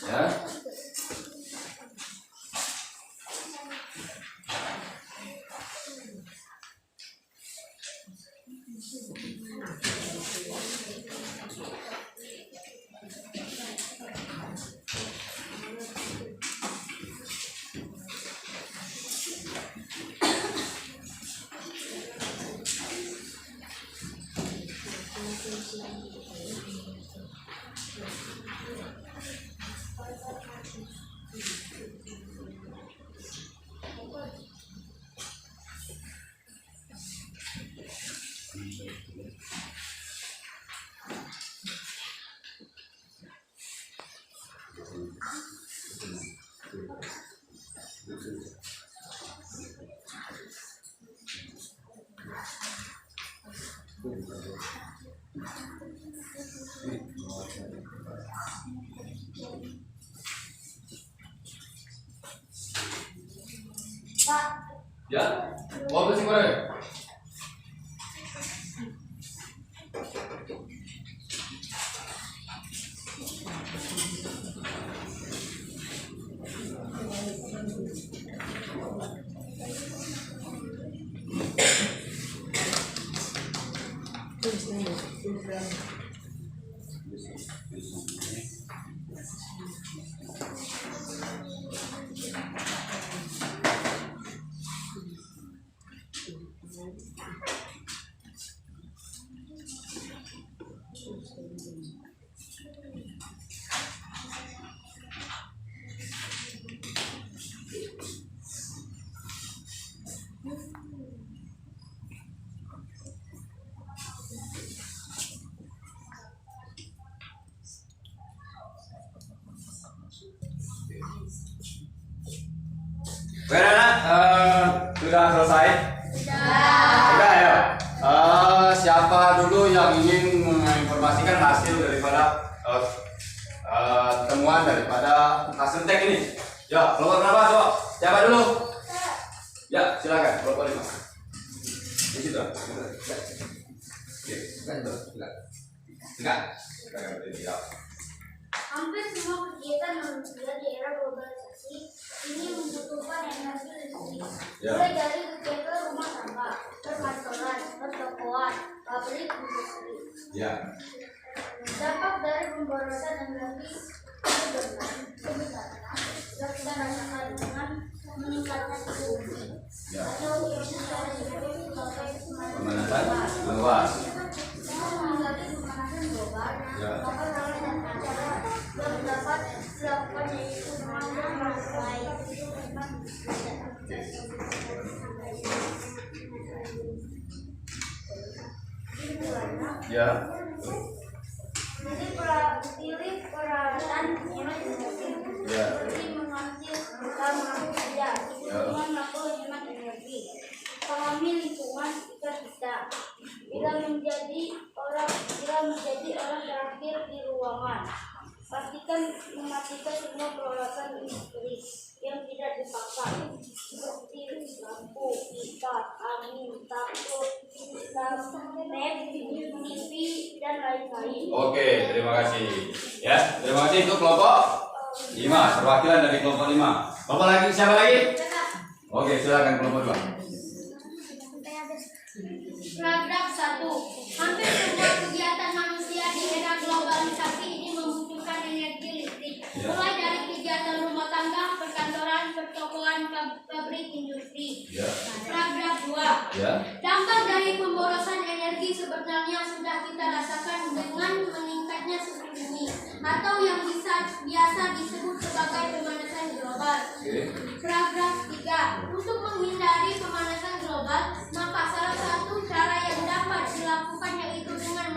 ya. Ya, mau bersih korek. Baik anak, sudah selesai? Sudah ya. Siapa dulu yang ingin menginformasikan hasil daripada temuan daripada hasil teks ini? Ya, kelompok berapa coba? Siapa dulu? Ya, silakan. Kelompok 5. Di situ. Oke, silakan. Hampir semua kegiatan manusia di era globalisasi ini membutuhkan energi listrik. Mulai dari kegiatan rumah tangga, perkantoran, pertokoan, pabrik, industri. Ya. Dampak dari pemborosan energi sebenarnya dapat kita rasakan dengan meningkatnya suhu bumi. Atau yang secara negatif sampai Pemanasan luas. meningkatkan pemanasan global. Maka salah satu cara yang dapat dilakukan yaitu menanam mulai itu memang Ya. Jadi pilih peralatan hemat energi. Ya. Seperti mengambil utama kerja, lingkungan mampu hemat energi. Pahami lingkungan sekitar kita. Bila menjadi orang terakhir di ruangan, pastikan mematikan semua peralatan listrik yang tidak dipakai, seperti lampu, kipas, angin, takut, TV, dan lain-lain. Oke, terima kasih. Ya, terima kasih untuk kelompok 5, perwakilan dari kelompok 5. Kelompok lagi siapa lagi? Oke, silakan kelompok 2. Paragraf 1. Hampir semua kegiatan manusia di era globalisasi ini membutuhkan energi listrik. Mulai dari kegiatan rumah tangga, perkantoran, pertokoan, pabrik, industri. Paragraf 2. Dampak dari pemborosan energi sebenarnya sudah kita rasakan dengan meningkatnya suhu bumi atau yang biasa disebut sebagai pemanasan global. Paragraf 3. Untuk menghindari pemanasan global, maka salah satu cara yang dapat dilakukan yaitu dengan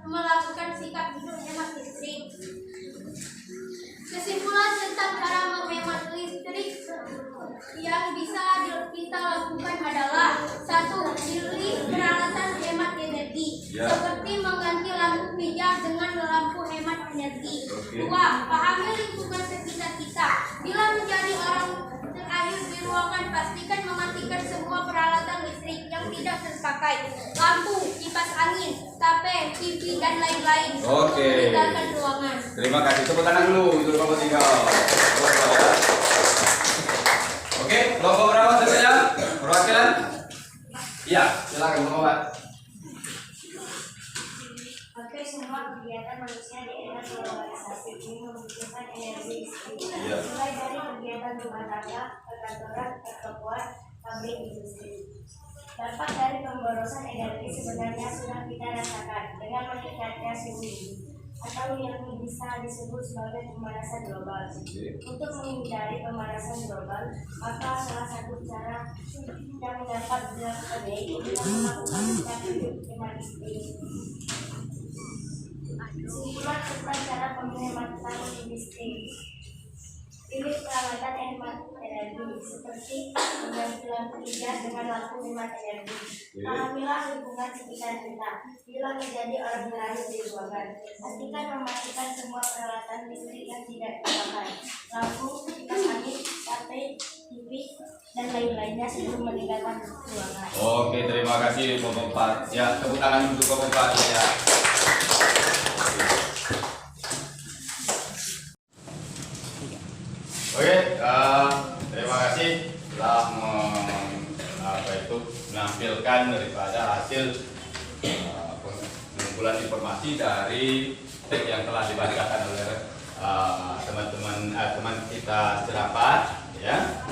melakukan sikap hidup hemat listrik. Kesimpulan tentang cara menghemat listrik yang bisa kita lakukan adalah: 1. Pilih peralatan hemat energi, seperti mengganti lampu pijar dengan lampu hemat energi. 2. Pahami lingkungan sekitar kita. Bila menjadi orang terakhir di ruangan, pastikan mematikan semua peralatan listrik yang tidak terpakai, lampu, kipas angin, tape, TV, dan lain-lain. Oke. Tinggalkan ruangan. Terima kasih. Tepuk tangan dulu untuk kelompok 3. Oke, kelompok berapa saja? Perwakilan? Iya, silakan kelompok. Hampir semua kegiatan manusia di era globalisasi ini membutuhkan energi listrik. Mulai dari kegiatan rumah tangga, perkantoran, pertokoan, pabrik, industri. Dampak dari pemborosan energi sebenarnya sudah kita rasakan dengan meningkatnya suhu atau yang bisa disebut sebagai pemanasan global. Untuk menghindari pemanasan global, maka salah satu cara yang dapat dilakukan yaitu dengan melakukan sikap hidup hemat listrik. Kesimpulan tentang cara penghematan listrik. Pilih peralatan hemat energi, seperti mengganti lampu hijau dengan lampu hemat energi. Pahamilah lingkungan sekitar kita. Bila menjadi orang terakhir di ruangan, pastikan mematikan semua peralatan listrik yang tidak dipakai, lampu, kipas angin, tape, TV, dan lain-lainnya sebelum meninggalkan ruangan. Oke, terima kasih kelompok 4. Ya, tepuk tangan untuk kelompok 4 ya. Oke, terima kasih telah menampilkan daripada hasil pengumpulan informasi dari teks yang telah dibacakan oleh teman kita serapat, ya.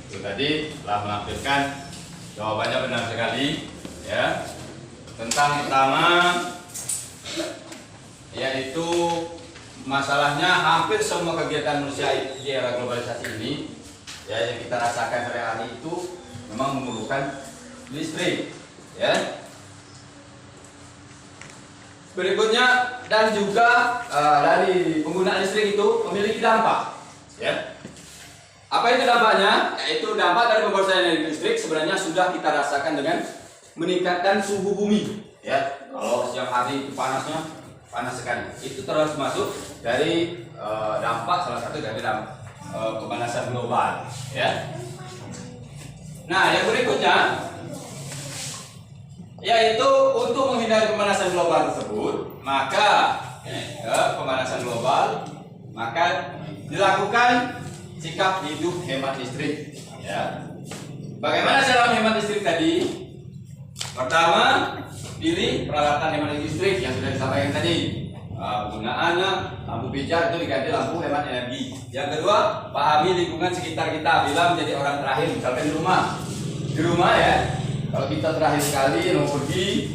Itu tadi telah menampilkan jawabannya benar sekali, ya. Tentang pertama, yaitu masalahnya hampir semua kegiatan manusia di era globalisasi ini, ya, yang kita rasakan sehari-hari itu memang memerlukan listrik, ya. Berikutnya, dan juga dari penggunaan listrik itu memiliki dampak, ya. Apa itu dampaknya? Yaitu dampak dari pemborosan energi listrik sebenarnya sudah kita rasakan dengan meningkatkan suhu bumi, ya. Kalau siang hari itu panas sekali. Itu terus masuk dari dampak, salah satu dari pemanasan global, ya. Nah, yang berikutnya yaitu untuk menghindari pemanasan global tersebut, maka dilakukan sikap hidup hemat listrik, ya. Bagaimana cara menghemat listrik tadi? Pertama, pilih peralatan hemat listrik yang sudah disampaikan tadi. Penggunaannya lampu pijar itu diganti lampu hemat energi. Yang kedua, pahami lingkungan sekitar kita. Bila menjadi orang terakhir, misalkan di rumah, ya. Kalau kita terakhir sekali mau pergi,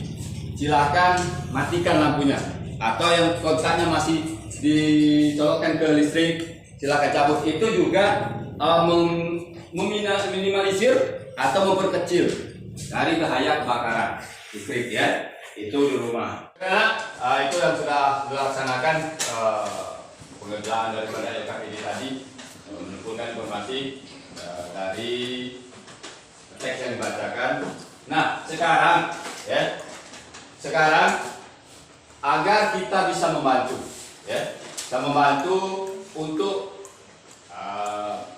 silakan matikan lampunya. Atau yang kontaknya masih dicolokkan ke listrik, silakan cabut. Itu juga meminimalisir atau memperkecil dari bahaya kebakaran listrik, ya. itu di rumah. Itu yang sudah dilaksanakan pengerjaan daripada LKPD tadi, mengumpulkan informasi dari teks yang dibacakan. Nah, sekarang agar kita bisa membantu, untuk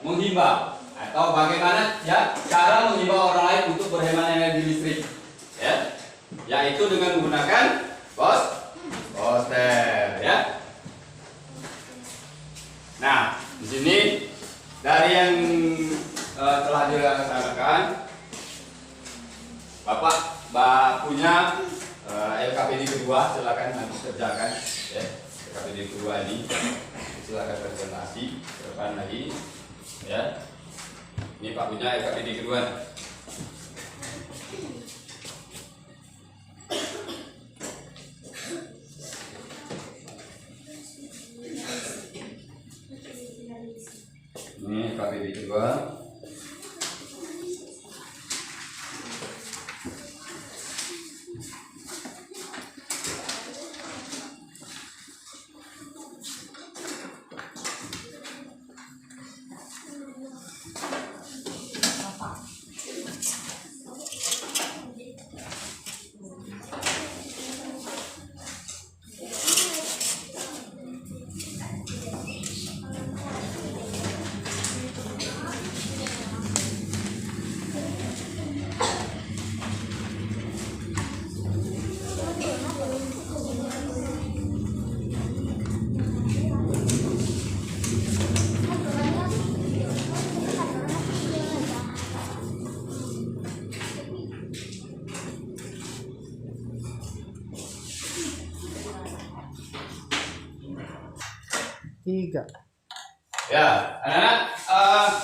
menghimbau atau bagaimana cara menghimbau orang lain untuk berhemat energi listrik, yaitu dengan menggunakan poster, Nah, di sini dari yang telah dilaksanakan, Bapak punya LKPD kedua, silakan nanti kerjakan, LKPD kedua ini, silakan presentasi ke depan lagi, Ini Pak punya LKPD kedua. Ini LKPD kedua. Tiga. Ya, anak-anak,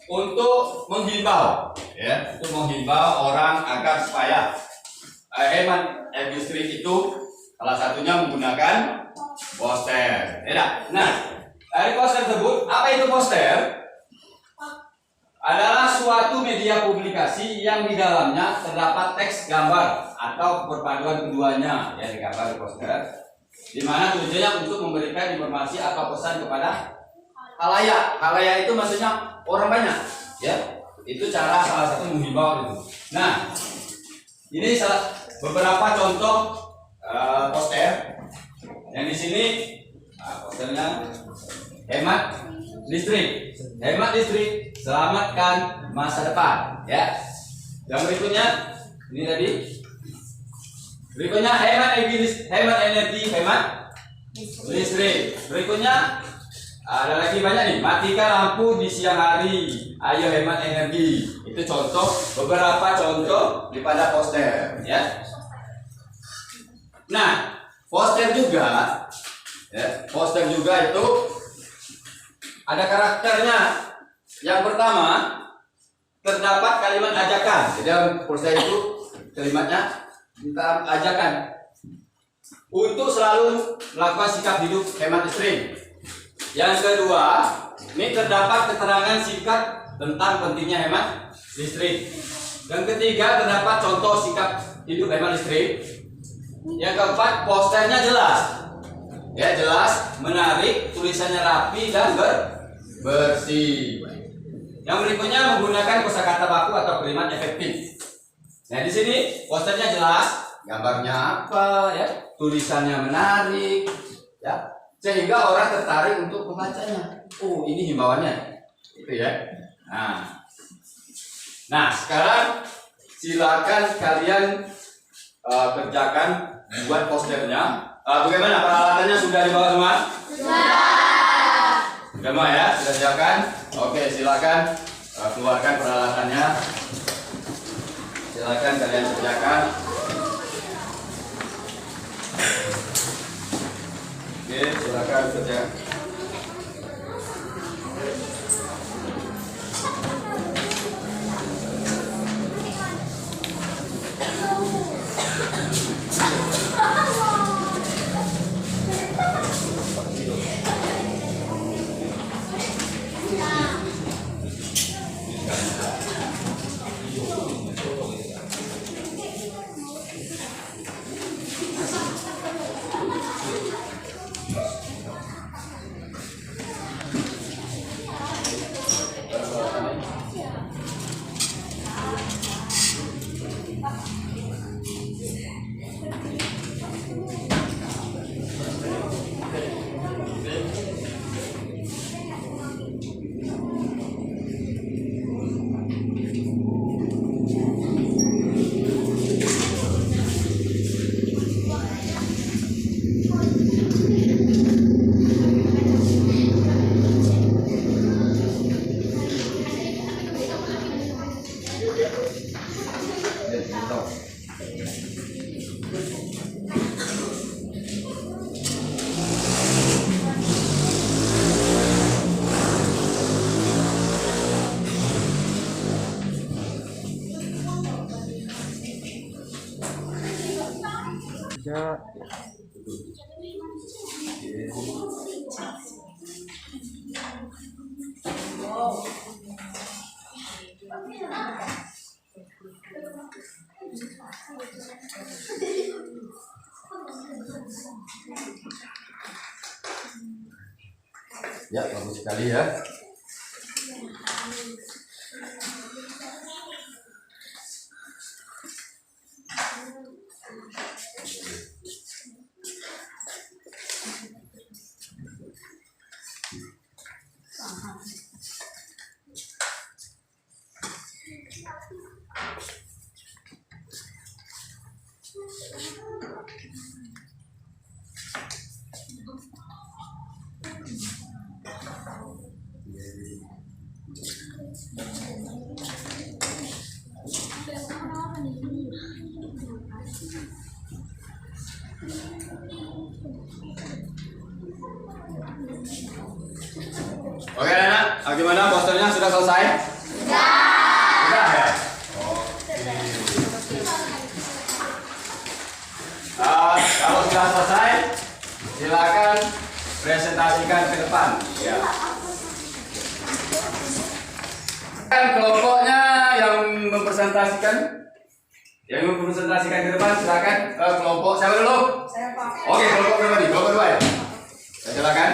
untuk menghimbau, orang agar supaya hemat energi listrik itu salah satunya menggunakan poster. Nah, dari poster tersebut, apa itu poster? Adalah suatu media publikasi yang di dalamnya terdapat teks, gambar, atau perpaduan keduanya, di gambar di poster, di mana tujuannya untuk memberikan informasi atau pesan kepada khalayak. Khalayak itu maksudnya orang banyak, Itu cara salah satu menghimbau itu. Nah, ini beberapa contoh poster. Yang di sini posternya hemat listrik, selamatkan masa depan, Yang berikutnya ini tadi. Berikutnya hemat energi listrik. Berikutnya ada lagi banyak nih. Matikan lampu di siang hari. Ayo hemat energi. Itu beberapa contoh daripada poster, Nah, poster juga itu ada karakternya. Yang pertama, terdapat kalimat ajakan. Jadi dalam poster itu kalimatnya kita ajakan untuk selalu melakukan sikap hidup hemat listrik. Yang kedua, ini terdapat keterangan singkat tentang pentingnya hemat listrik. Yang ketiga, terdapat contoh sikap hidup hemat listrik. Yang keempat, posternya jelas, jelas, menarik, tulisannya rapi dan bersih. Yang berikutnya menggunakan kosakata baku atau kalimat efektif. Nah, di sini posternya jelas, gambarnya apa, tulisannya menarik, sehingga orang tertarik untuk membacanya. Oh, ini himbauannya, itu Nah, sekarang silakan kalian kerjakan, buat posternya. Bagaimana peralatannya, sudah dibawa semua? Sudah semua, sudah silakan. Oke, silakan keluarkan peralatannya. Silakan kalian kerjakan. Oke, silakan kerjakan. Ya. Ya, bagus sekali ya. Oke anak, gimana posternya sudah selesai? Sudah ya? Kalau sudah selesai, silakan presentasikan ke depan. Ya. Kan kelompoknya yang mempresentasikan ke depan, silakan kelompok siapa dulu? Saya Pak. Oke, kelompok berapa nih? Kelompok 2 ya? Silakan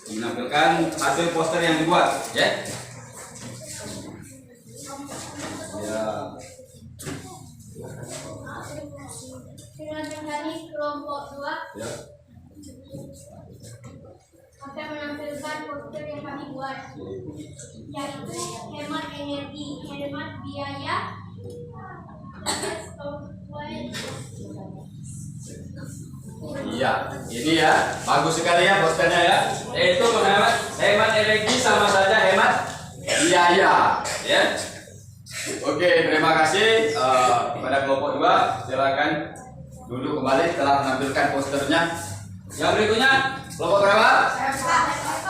menampilkan hasil poster yang dibuat, ya. Ya. Dengan kali kelompok 2 Ya. akan menampilkan poster yang kami buat, yaitu hemat energi, hemat biaya, Iya, ini ya, bagus sekali ya posternya ya. Itu hemat energi sama saja hemat biaya, ya. Oke, terima kasih kepada kelompok 2. Silakan duduk kembali telah menampilkan posternya. Yang berikutnya kelompok berapa?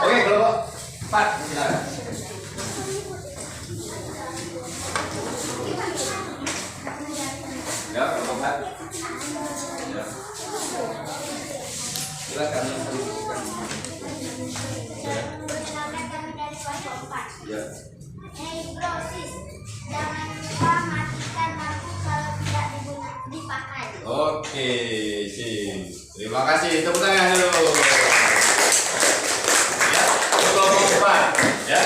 Oke, kelompok 4 silakan. Ya, kelompok 4. Ya. Silakan. Perkenalkan kami dari kelompok 4. Ya. Proses. Jangan lupa matikan lampu kalau tidak dipakai. Oke, sip. Terima kasih. Tepuk tangan dulu. Ya, kelompok 4. Ya.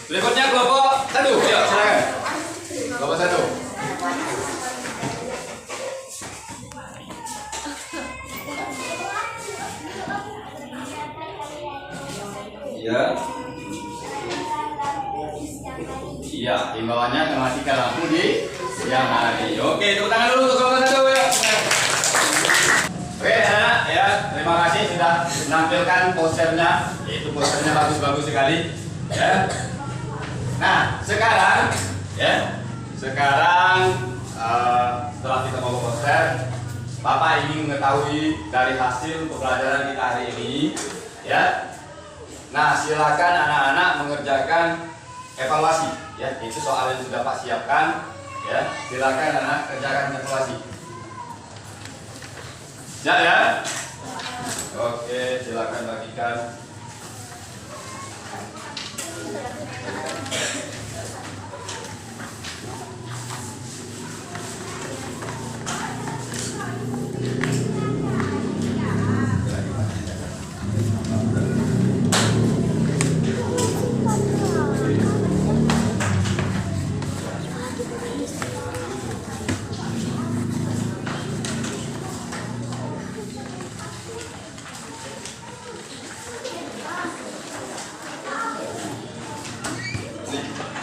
Berikutnya kelompok 1. Ya, silakan. Kelompok 1. Ya. Iya, himbauannya mematikan lampu di siang hari. Oke, tepuk tangan dulu untuk kelompok 1 ya. Oke, anak ya, terima kasih sudah menampilkan posternya. Itu posternya bagus-bagus sekali. Ya. Nah, sekarang setelah kita mau poster, Bapak ingin mengetahui dari hasil pembelajaran kita hari ini, ya. Nah, silakan anak-anak mengerjakan evaluasi, ya. Itu soal yang sudah Pak siapkan, ya. Silakan anak kerjakan evaluasi. Ya. Oke, silakan bagikan.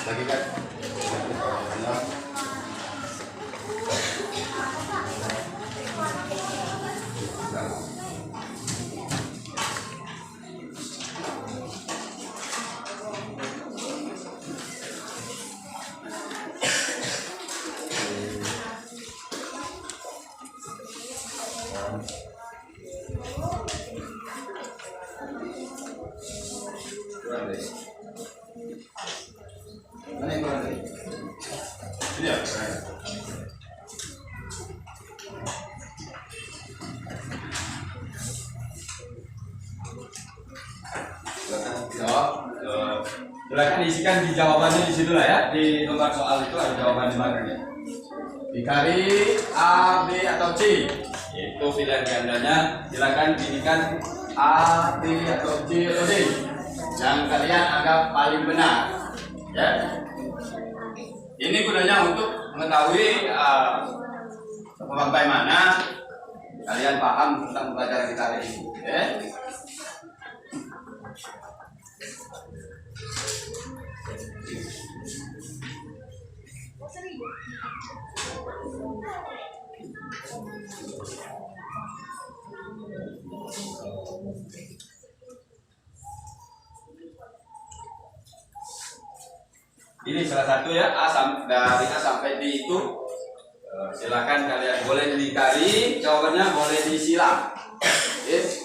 Bagikan. Ini ya. Silakan isikan di jawabannya di situ lah ya, di lembar soal itu ada jawaban di belakangnya. Dikali A, B atau C, itu pilihan gandanya. Silakan pilihkan A, B atau C atau D yang kalian anggap paling benar. Ya. Ini gunanya untuk mengetahui sampai mana kalian paham tentang pelajaran kita hari ini. Ya. Ini salah satu ya, dari A sampai D itu silakan kalian boleh dicari jawabannya, boleh disilang. Yes.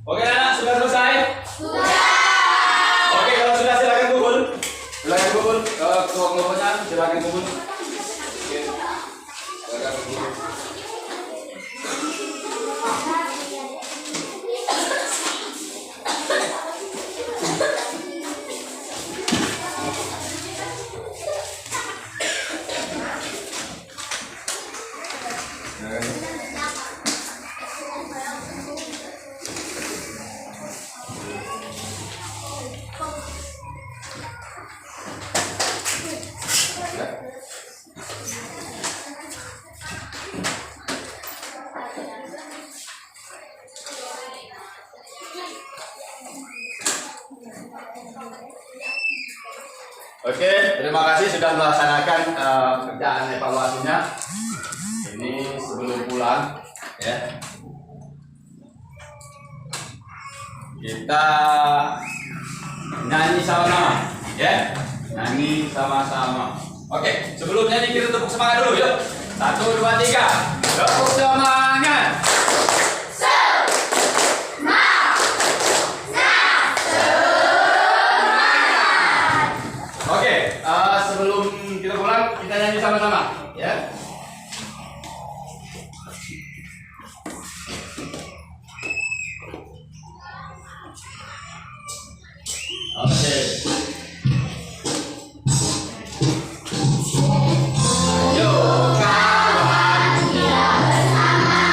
Oke anak, sudah selesai? Sudah. Oke, kalau sudah silakan kumpul. Silakan kumpul. Kelompoknya silakan kumpul. Oke. Silakan kumpul. Oke, terima kasih sudah melaksanakan kerjaan evaluasinya. Ini sebelum pulang, ya. Kita nyanyi sama-sama, ya. Nyanyi sama-sama. Oke, sebelum nyanyi kita tepuk semangat dulu, yuk. 1, 2, 3. Tepuk semangat. Oke, sebelum kita pulang kita nyanyi sama-sama, ya. Oke. Ayo kawan, kita bersama.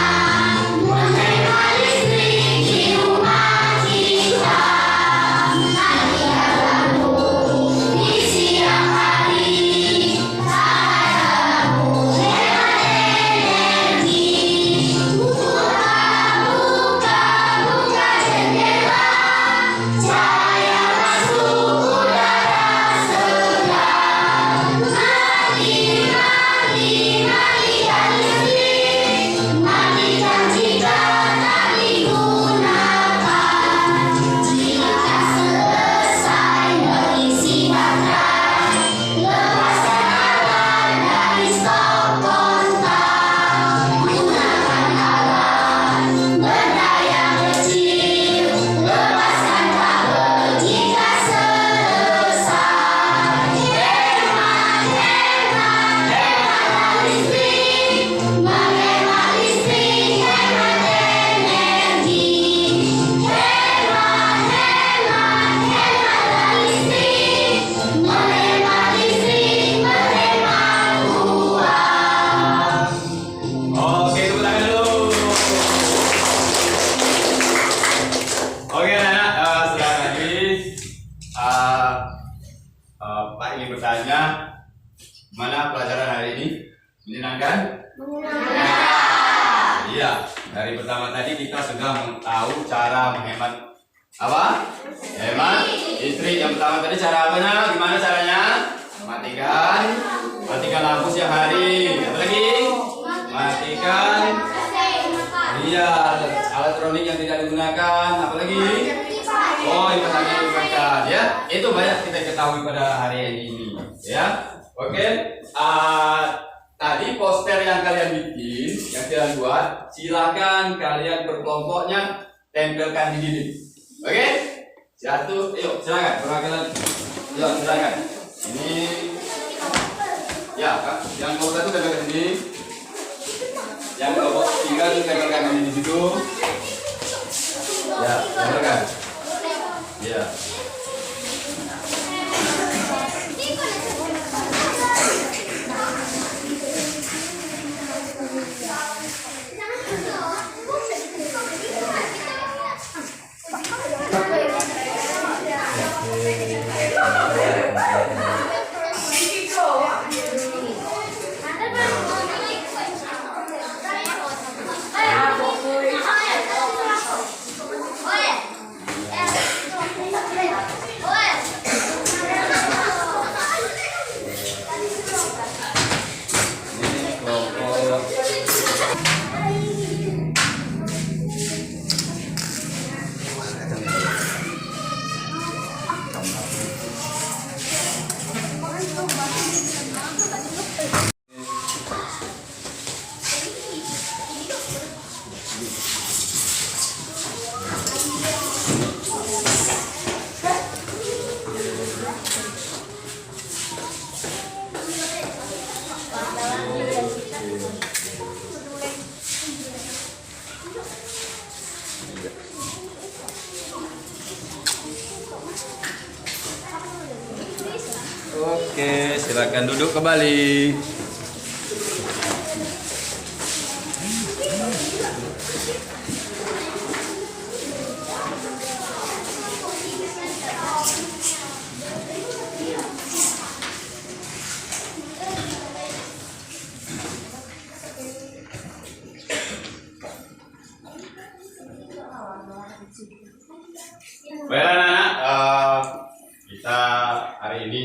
Ya, dari pertama tadi kita sudah tahu cara menghemat apa? Hemat listrik. Yang pertama tadi cara apanya? Gimana caranya? Matikan lampu siang hari. Apa lagi? Matikan elektronik yang tidak digunakan. Apa lagi? Oh, kipas angin digunakan. Ya, itu banyak kita ketahui pada hari ini. Ya, oke. Tadi poster yang kalian bikin, yang kalian buat, silakan kalian berkelompoknya tempelkan di dinding. Oke? Satu, yuk silakan. Perwakilan, yuk silakan. Ini, ya, Kak. Yang kelompok satu tempelkan di sini. Yang kelompok tiga itu tempelkan di situ. Ya, tempelkan. Ya. Oke, silakan duduk kembali. Baik anak-anak, kita hari ini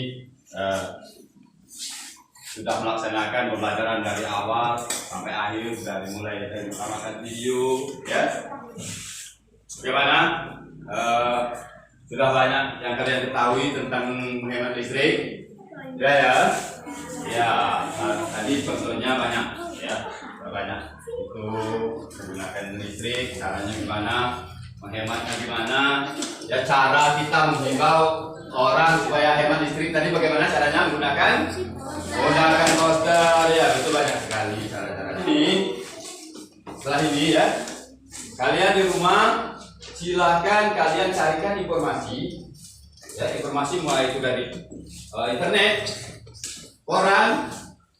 sudah melaksanakan pembelajaran dari awal sampai akhir, dari mulai dari pertama video, ya. Bagaimana? Sudah banyak yang kalian ketahui tentang menghemat listrik, ya. Tadi contohnya banyak, ya, banyak. Itu menggunakan listrik, caranya gimana, menghematnya gimana, ya, cara kita menghimbau orang supaya hemat listrik tadi bagaimana caranya menggunakan poster, ya, itu banyak sekali cara-cara ini. Setelah ini, ya, kalian di rumah silahkan kalian carikan informasi, ya, informasi mulai itu dari internet, koran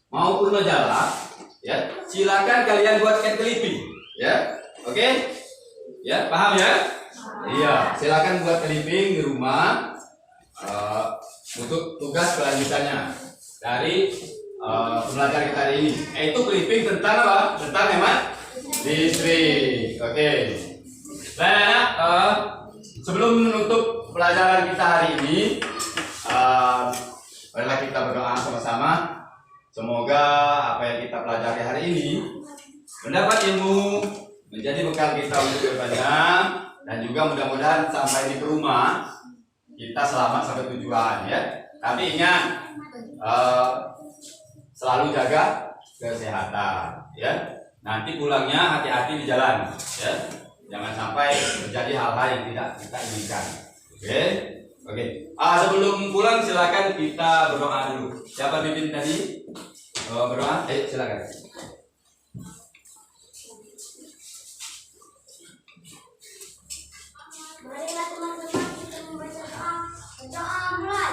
maupun majalah, ya, silakan kalian buatkan clipping, ya, oke, ya, paham ya? Iya, silakan buat clipping di rumah untuk tugas kelanjutannya dari pembelajaran kita hari ini. Itu clipping tentang apa? Tentang hemat listrik. Oke. Nah, sebelum menutup pelajaran kita hari ini, marilah kita berdoa sama-sama. Semoga apa yang kita pelajari hari ini mendapat ilmu, menjadi bekal kita untuk kedepannya, dan juga mudah-mudahan sampai di rumah kita selamat sampai tujuan, ya. Tapi ingat, selalu jaga kesehatan, ya. Nanti pulangnya hati-hati di jalan, ya. Jangan sampai terjadi hal-hal yang tidak kita inginkan. Oke, oke. Sebelum pulang silakan kita berdoa dulu. Siapa pimpin tadi? Berdoa? Silakan. Marilah teman-teman kita membaca doa. Doa mulai.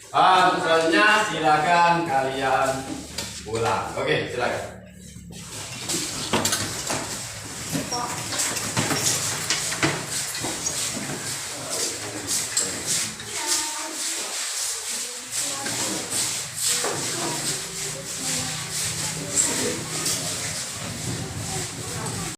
Untuk selanjutnya silakan kalian pulang. Oke, silakan.